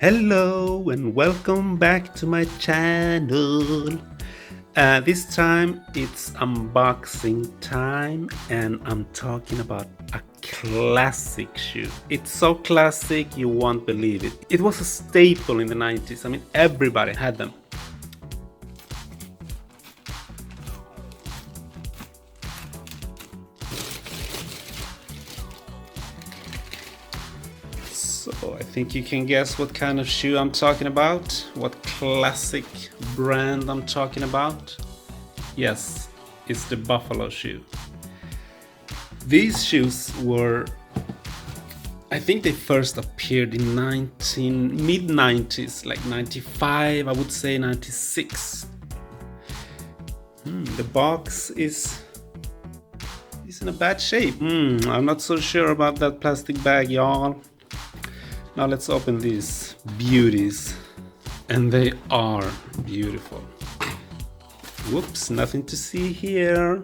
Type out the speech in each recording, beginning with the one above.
Hello and welcome back to my channel. This time it's unboxing time and I'm talking about a classic shoe. It's so classic you won't believe it. It was a staple in the 90s. I mean, everybody had them. So I think you can guess what kind of shoe I'm talking about, what classic brand I'm talking about. Yes, it's the Buffalo shoe. These shoes were, I think they first appeared in mid-90s, like 95, I would say 96. The box is in a bad shape. I'm not so sure about that plastic bag, y'all. Now let's open these beauties. And they are beautiful. Whoops, nothing to see here.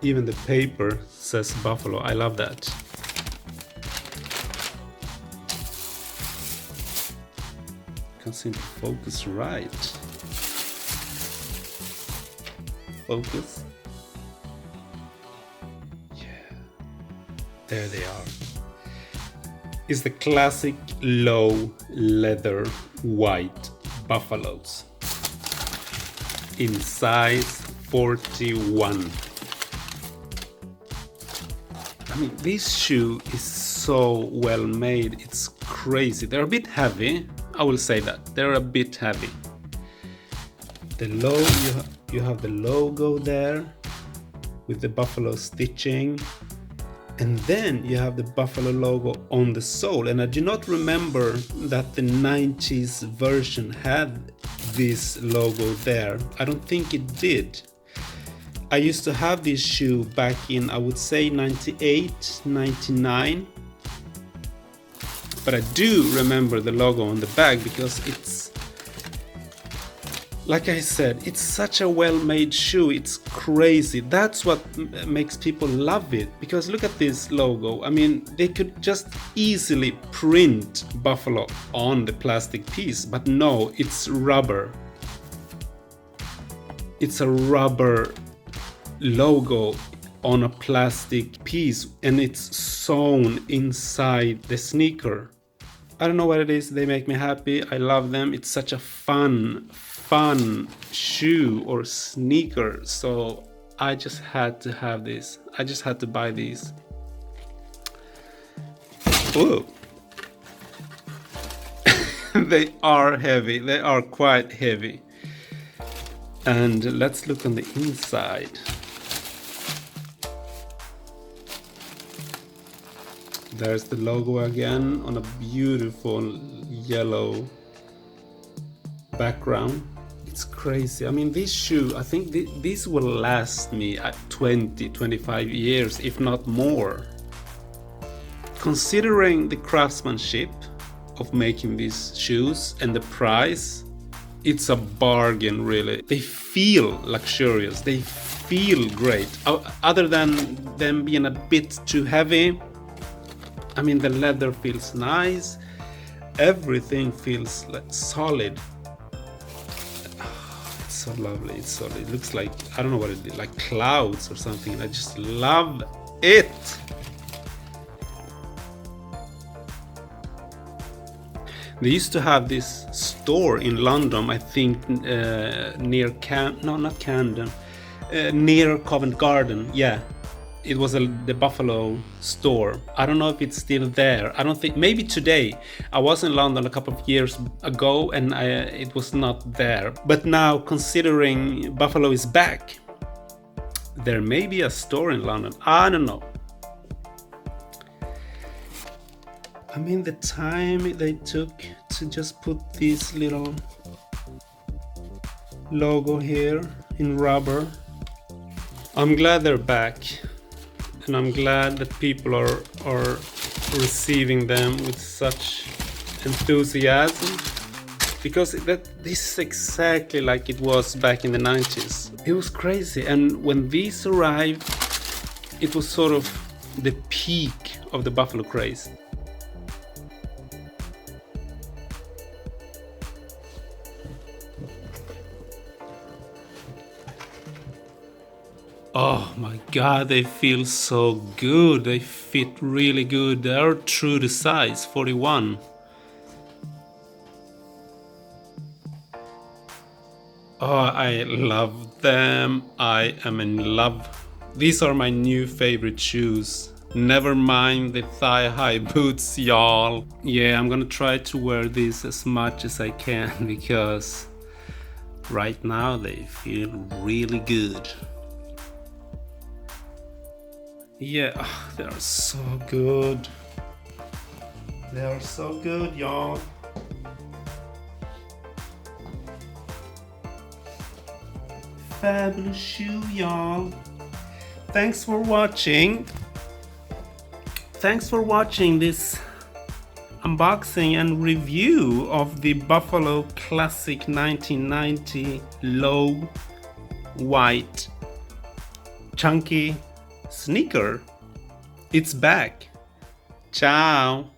Even the paper says Buffalo. I love that. Can't seem to focus right. Focus. Yeah. There they are. It's the classic low leather white Buffaloes in size 41. I mean, this shoe is so well made, it's crazy. They're a bit heavy, I will say that. They're a bit heavy. The you have the logo there with the Buffalo stitching. And then you have the Buffalo logo on the sole. And I do not remember that the 90s version had this logo there. I don't think it did. I used to have this shoe back in, I would say 98, 99. But I do remember the logo on the bag because it's, like I said, it's such a well-made shoe. It's crazy. That's what makes people love it. Because look at this logo. I mean, they could just easily print Buffalo on the plastic piece, but no, it's rubber. It's a rubber logo on a plastic piece and it's sewn inside the sneaker. I don't know what it is. They make me happy. I love them. It's such a fun shoe or sneaker, so I just had to have this. I just had to buy these. Whoa. They are heavy. They are quite heavy. And let's look on the inside. There's the logo again on a beautiful yellow background. It's crazy. I mean, this shoe, I think this will last me at 20-25 years, if not more. Considering the craftsmanship of making these shoes and the price, it's a bargain, really. They feel luxurious. They feel great. Other than them being a bit too heavy, I mean, the leather feels nice. Everything feels like solid. It's so lovely. It's solid. It looks like, I don't know what it is, like clouds or something. And I just love it. They used to have this store in London, I think, near near Covent Garden. Yeah. It was the Buffalo store. I don't know if it's still there. I don't think, maybe today. I was in London a couple of years ago and it was not there. But now, considering Buffalo is back, there may be a store in London. I don't know. I mean, the time they took to just put this little logo here in rubber. I'm glad they're back. And I'm glad that people are receiving them with such enthusiasm. because this is exactly like it was back in the 90s. It was crazy, and when these arrived, it was sort of the peak of the Buffalo craze. Oh my god, they feel so good. They fit really good. They are true to size, 41. Oh, I love them. I am in love. These are my new favorite shoes. Never mind the thigh-high boots, y'all. Yeah, I'm gonna try to wear these as much as I can because right now they feel really good. Yeah, they are so good. They are so good, y'all. Fabulous shoe, y'all. Thanks for watching. Thanks for watching this unboxing and review of the Buffalo Classic 1990 low white chunky sneaker. It's back. Ciao.